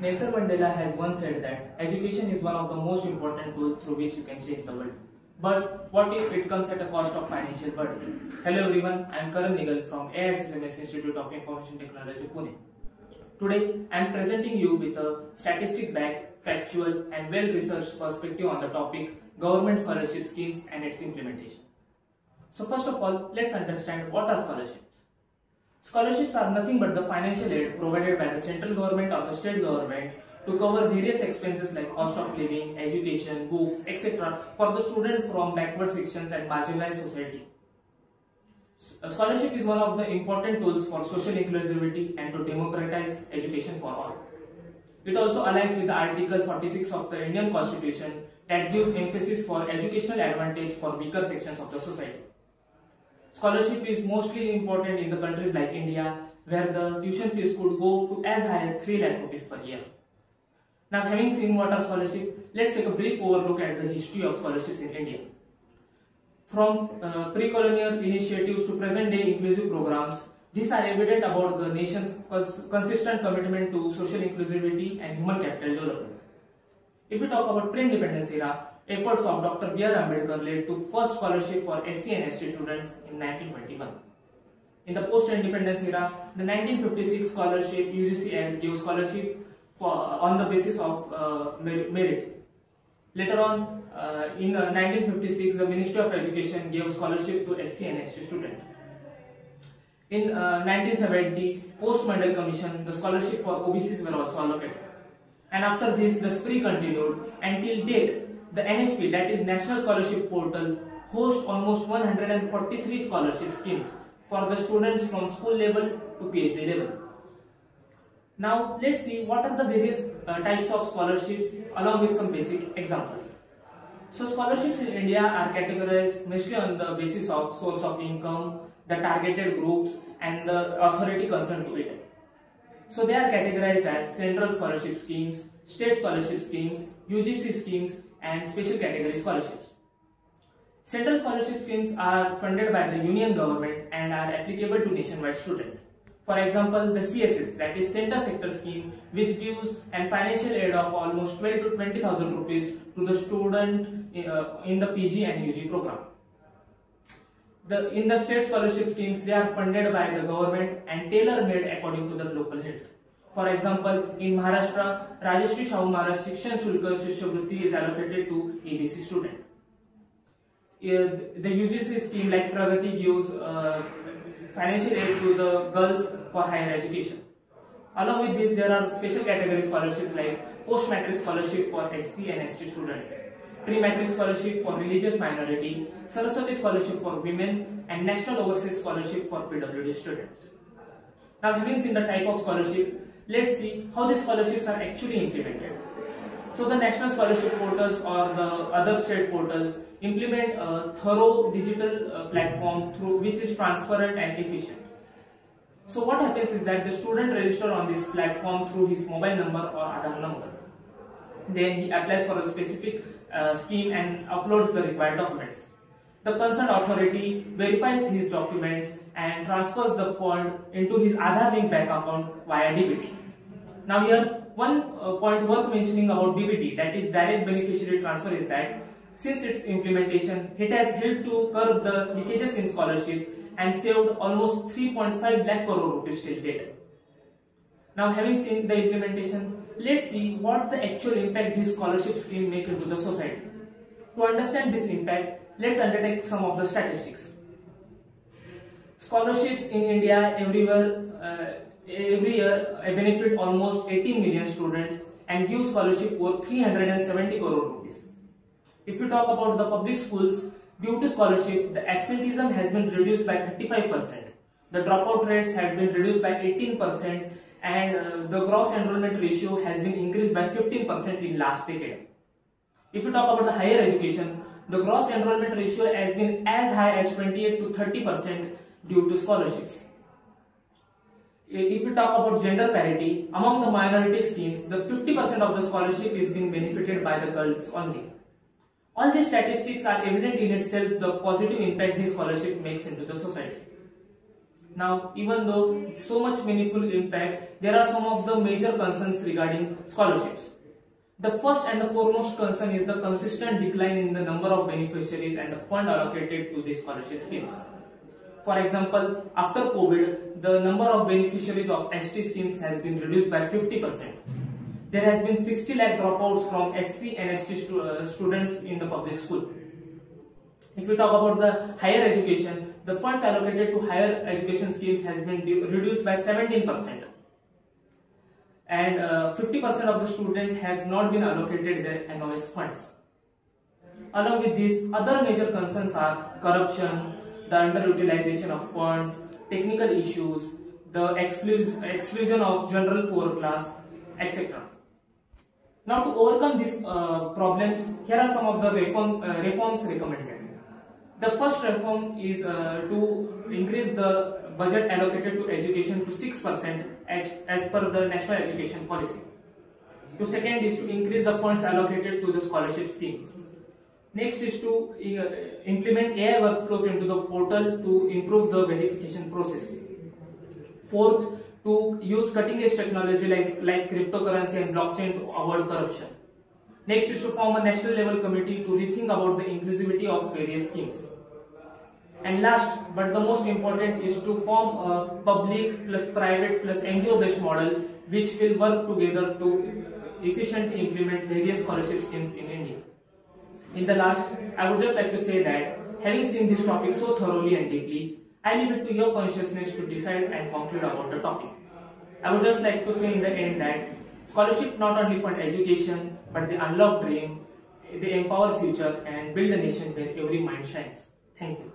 Nelson Mandela has once said that education is one of the most important tools through which you can change the world. But what if it comes at a cost of financial burden? Hello everyone, I am Karan Nigal from AISSMS Institute of Information Technology, Pune. Today, I am presenting you with a statistic-backed, factual and well-researched perspective on the topic government scholarship schemes and its implementation. So first of all, let's understand what are scholarships. Scholarships are nothing but the financial aid provided by the central government or the state government to cover various expenses like cost of living, education, books, etc. for the student from backward sections and marginalized society. A scholarship is one of the important tools for social inclusivity and to democratize education for all. It also aligns with the Article 46 of the Indian Constitution that gives emphasis for educational advantage for weaker sections of the society. Scholarship is mostly important in the countries like India, where the tuition fees could go to as high as 3 lakh rupees per year. Now, having seen what are scholarships, let's take a brief overlook at the history of scholarships in India. From pre-colonial initiatives to present-day inclusive programs, these are evident about the nation's consistent commitment to social inclusivity and human capital development. If we talk about pre-independence era, efforts of Dr. B.R. Ambedkar led to first scholarship for SC and ST students in 1921. In the post-independence era, the 1956 scholarship UGC Act gave scholarship on the basis of merit. Later on, in 1956, the Ministry of Education gave scholarship to SC and ST students. In 1970, post-Mandel Commission, the scholarship for OBCs were also allocated. And after this, the spree continued until date. The NSP, that is National Scholarship Portal, hosts almost 143 scholarship schemes for the students from school level to PhD level. Now let's see what are the various types of scholarships along with some basic examples. So scholarships in India are categorized mostly on the basis of source of income, the targeted groups and the authority concerned to it. So they are categorized as central scholarship schemes, state scholarship schemes, UGC schemes and special category scholarships. Central scholarship schemes are funded by the union government and are applicable to nationwide students. For example, the CSS, that is Center Sector Scheme, which gives an financial aid of almost 12 to 20,000 rupees to the student in the PG and UG program. In the state scholarship schemes, they are funded by the government and tailor-made according to the local needs. For example, in Maharashtra, Rajashri Shahu Maharaj Shikshan Shulka Shishyavriti is allocated to ABC student. The UGC scheme like Pragati gives financial aid to the girls for higher education. Along with this, there are special category scholarships like post-matric scholarship for SC and ST students, pre-matric scholarship for religious minority, Saraswati scholarship for women, and national overseas scholarship for PWD students. Now, having seen the type of scholarship, let's see how these scholarships are actually implemented. So the national scholarship portals or the other state portals implement a thorough digital platform through which is transparent and efficient. So what happens is that the student registers on this platform through his mobile number or Aadhaar number. Then he applies for a specific scheme and uploads the required documents. The concerned authority verifies his documents and transfers the fund into his Aadhaar linked bank account via DBT. Now here, one point worth mentioning about DBT, that is direct beneficiary transfer, is that since its implementation, it has helped to curb the leakages in scholarship and saved almost 3.5 lakh crore rupees till date. Now having seen the implementation, let's see what the actual impact this scholarship scheme make into the society. To understand this impact, let's undertake some of the statistics. Scholarships in India every year benefit almost 18 million students and give scholarship worth 370 crore rupees. If we talk about the public schools, due to scholarship, the absenteeism has been reduced by 35%. The dropout rates have been reduced by 18% and the gross enrollment ratio has been increased by 15% in last decade. If we talk about the higher education, the gross enrollment ratio has been as high as 28 to 30% due to scholarships. If we talk about gender parity, among the minority schemes, the 50% of the scholarship is being benefited by the girls only. All these statistics are evident in itself the positive impact this scholarship makes into the society. Now, even though it's so much meaningful impact, there are some of the major concerns regarding scholarships. The first and the foremost concern is the consistent decline in the number of beneficiaries and the fund allocated to the scholarship schemes. For example, after COVID, the number of beneficiaries of ST schemes has been reduced by 50%. There has been 60 lakh dropouts from SC and ST students in the public school. If we talk about the higher education, the funds allocated to higher education schemes has been reduced by 17%. And 50% of the students have not been allocated their NOS funds. Along with this, other major concerns are corruption, the underutilization of funds, technical issues, the exclusion of general poor class, etc. Now, to overcome these problems, here are some of the reforms recommended. The first reform is to increase the budget allocated to education to 6% as per the National Education Policy. The second is to increase the funds allocated to the scholarship schemes. Next is to implement AI workflows into the portal to improve the verification process. Fourth, to use cutting-edge technology like cryptocurrency and blockchain to avoid corruption. Next is to form a national level committee to rethink about the inclusivity of various schemes. And last but the most important is to form a public plus private plus NGO based model which will work together to efficiently implement various scholarship schemes in India. In the last, I would just like to say that having seen this topic so thoroughly and deeply, I leave it to your consciousness to decide and conclude about the topic. I would just like to say in the end that scholarship not only fund education, but they unlock dream, they empower future and build a nation where every mind shines. Thank you.